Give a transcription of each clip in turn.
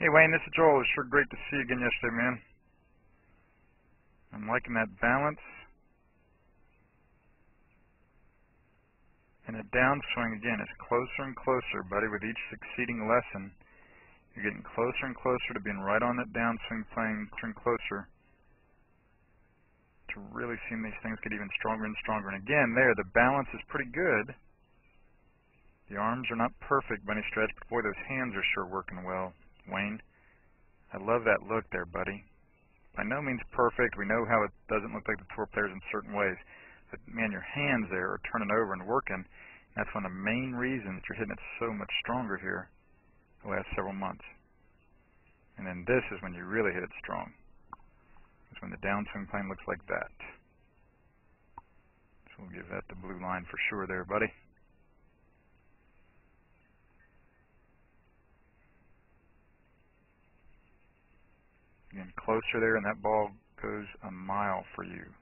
Hey Wayne, this is Joel. It's sure great to see you again yesterday, man. I'm liking that balance. And a downswing again is closer and closer, buddy. With each succeeding lesson, you're getting closer and closer to being right on that downswing plane, turn closer to really seeing these things get even stronger and stronger. And again, there, the balance is pretty good. The arms are not perfect by any stretch, but boy, those hands are sure working well. Wayne, I love that look there, buddy. By no means perfect. We know how it doesn't look like the tour players in certain ways. But, man, your hands there are turning over and working. And that's one of the main reasons you're hitting it so much stronger here the last several months. And then this is when you really hit it strong. It's when the downswing plane looks like that. So we'll give that the blue line for sure there, buddy. Again, closer there, and that ball goes a mile for you.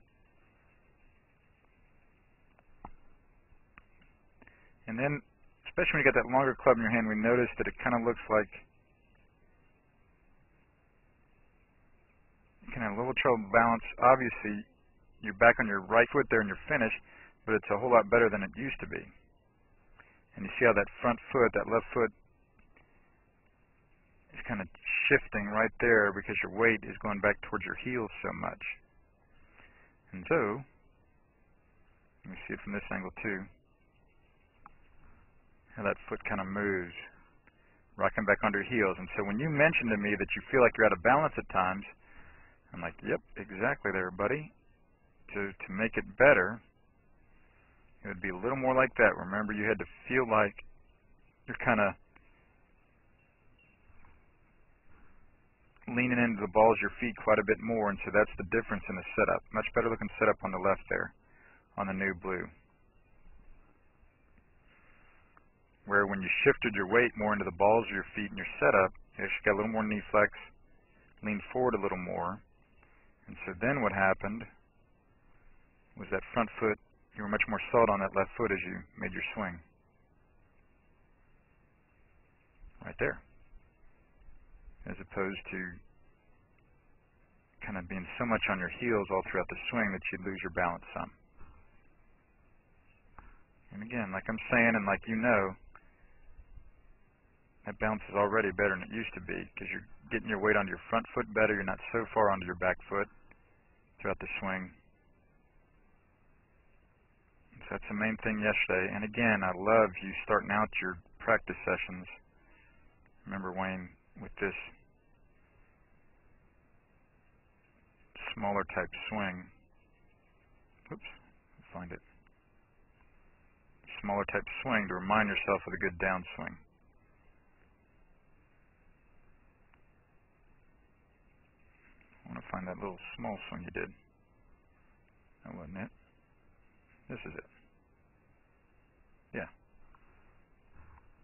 And then, especially when you got that longer club in your hand, we notice that it kind of looks like you can have a little trouble balance. Obviously, you're back on your right foot there and you're finished, but it's a whole lot better than it used to be. And you see how that front foot, that left foot, is kind of shifting right there because your weight is going back towards your heels so much. And so, let me see it from this angle too, how that foot kind of moves, rocking back under your heels. And so when you mentioned to me that you feel like you're out of balance at times, I'm like, yep, exactly there, buddy. To make it better, it would be a little more like that. Remember, you had to feel like you're kind of leaning into the balls of your feet quite a bit more, and so that's the difference in the setup. Much better looking setup on the left there, on the new blue. Where when you shifted your weight more into the balls of your feet in your setup, you actually got a little more knee flex, leaned forward a little more, and so then what happened was that front foot, you were much more solid on that left foot as you made your swing. Right there. As opposed to kind of being so much on your heels all throughout the swing that you'd lose your balance some. And again, like I'm saying and like you know, that balance is already better than it used to be because you're getting your weight onto your front foot better. You're not so far onto your back foot throughout the swing. So that's the main thing yesterday. And again, I love you starting out your practice sessions. Remember, Wayne, with this smaller type swing, oops, find it, smaller type swing to remind yourself of a good downswing. I want to find that little small swing you did. That wasn't it. This is it. Yeah.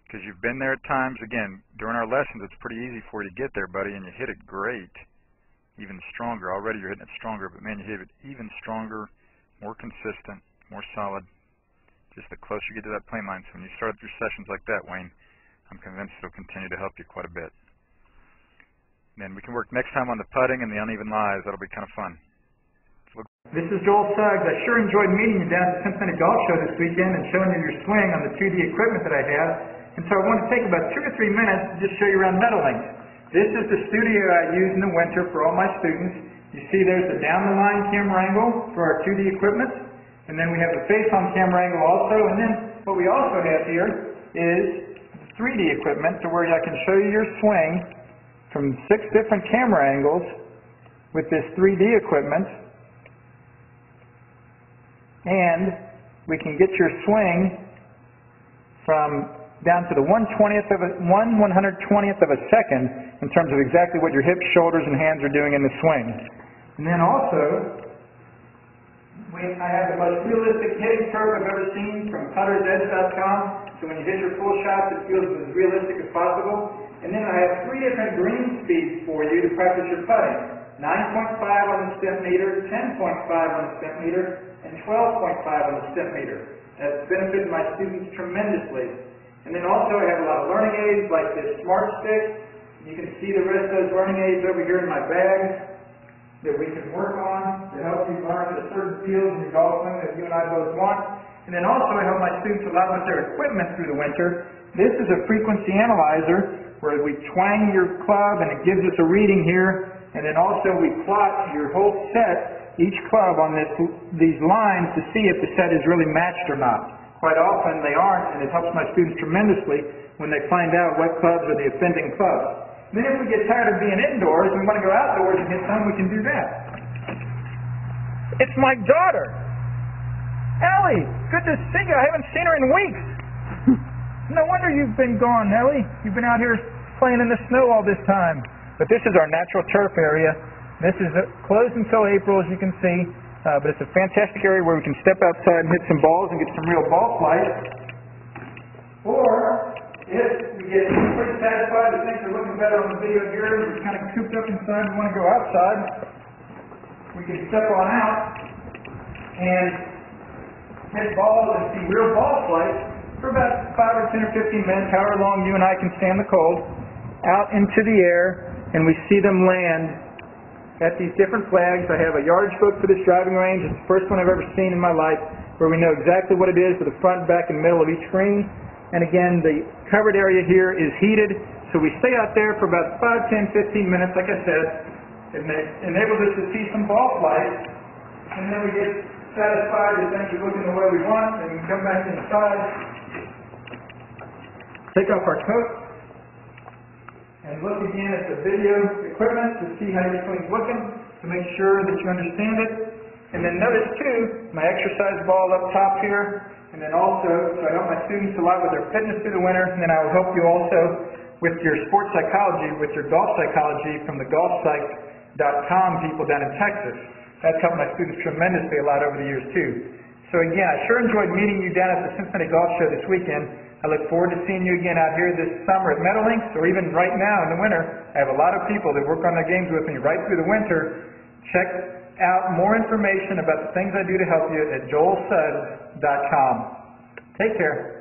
Because you've been there at times. Again, during our lessons, it's pretty easy for you to get there, buddy, and you hit it great, even stronger. Already you're hitting it stronger, but man, you hit it even stronger, more consistent, more solid, just the closer you get to that plane line. So when you start your sessions like that, Wayne, I'm convinced it'll continue to help you quite a bit. And then we can work next time on the putting and the uneven lies. That'll be kind of fun. This is Joel Suggs. I sure enjoyed meeting you down at the Cincinnati Golf Show this weekend and showing you your swing on the 2D equipment that I have. And so I want to take about 2 or 3 minutes to just show you around Meadowlinks. This is the studio I use in the winter for all my students. You see there's the down-the-line camera angle for our 2D equipment. And then we have the face-on camera angle also. And then what we also have here is the 3D equipment to where I can show you your swing from 6 different camera angles with this 3D equipment. And we can get your swing from down to the 1/120th of a second in terms of exactly what your hips, shoulders, and hands are doing in the swing. And then also, I have the most realistic hitting curve I've ever seen from puttersedge.com. So when you hit your full shots, it feels as realistic as possible. And then I have 3 different green speeds for you to practice your putting. 9.5 on the step meter, 10.5 on the step meter, and 12.5 on the step meter. That's benefited my students tremendously. And then also I have a lot of learning aids like this Smart Stick You can see the rest of those learning aids over here in my bag that we can work on to help you learn the certain fields in your golf swing that you and I both want. And then also I help my students a lot with their equipment through the winter. This is a frequency analyzer where we twang your club and it gives us a reading here. And then also we plot your whole set, each club on these lines to see if the set is really matched or not. Quite often they aren't, and it helps my students tremendously when they find out what clubs are the offending clubs. Then if we get tired of being indoors and we want to go outdoors and hit some, we can do that. It's my daughter! Ellie! Good to see you. I haven't seen her in weeks. No wonder you've been gone, Ellie. You've been out here playing in the snow all this time. But this is our natural turf area. This is closed until April, as you can see. But it's a fantastic area where we can step outside and hit some balls and get some real ball flight. Or, if we get pretty satisfied that things are looking better on the video here, we're kind of cooped up inside and want to go outside, we can step on out and hit balls and see real ball flight for about 5 or 10 or 15 minutes, however long you and I can stand the cold, out into the air, and we see them land at these different flags. I have a yardage book for this driving range. It's the first one I've ever seen in my life where we know exactly what it is for the front, back, and middle of each green. And again, the covered area here is heated, so we stay out there for about 5, 10, 15 minutes, like I said. It enables us to see some ball flight, and then we get satisfied that things are looking the way we want, and we can come back inside, take off our coat, and look again at the video equipment to see how your swing's looking, to make sure that you understand it. And then notice too, my exercise ball up top here, and then also, so I help my students a lot with their fitness through the winter, and then I will help you also with your sports psychology, with your golf psychology from the golfpsych.com people down in Texas. That's helped my students tremendously a lot over the years too. So again, I sure enjoyed meeting you down at the Cincinnati Golf Show this weekend. I look forward to seeing you again out here this summer at Meadowlinks, or even right now in the winter. I have a lot of people that work on their games with me right through the winter. Check out more information about the things I do to help you at joelsuggs.com. Take care.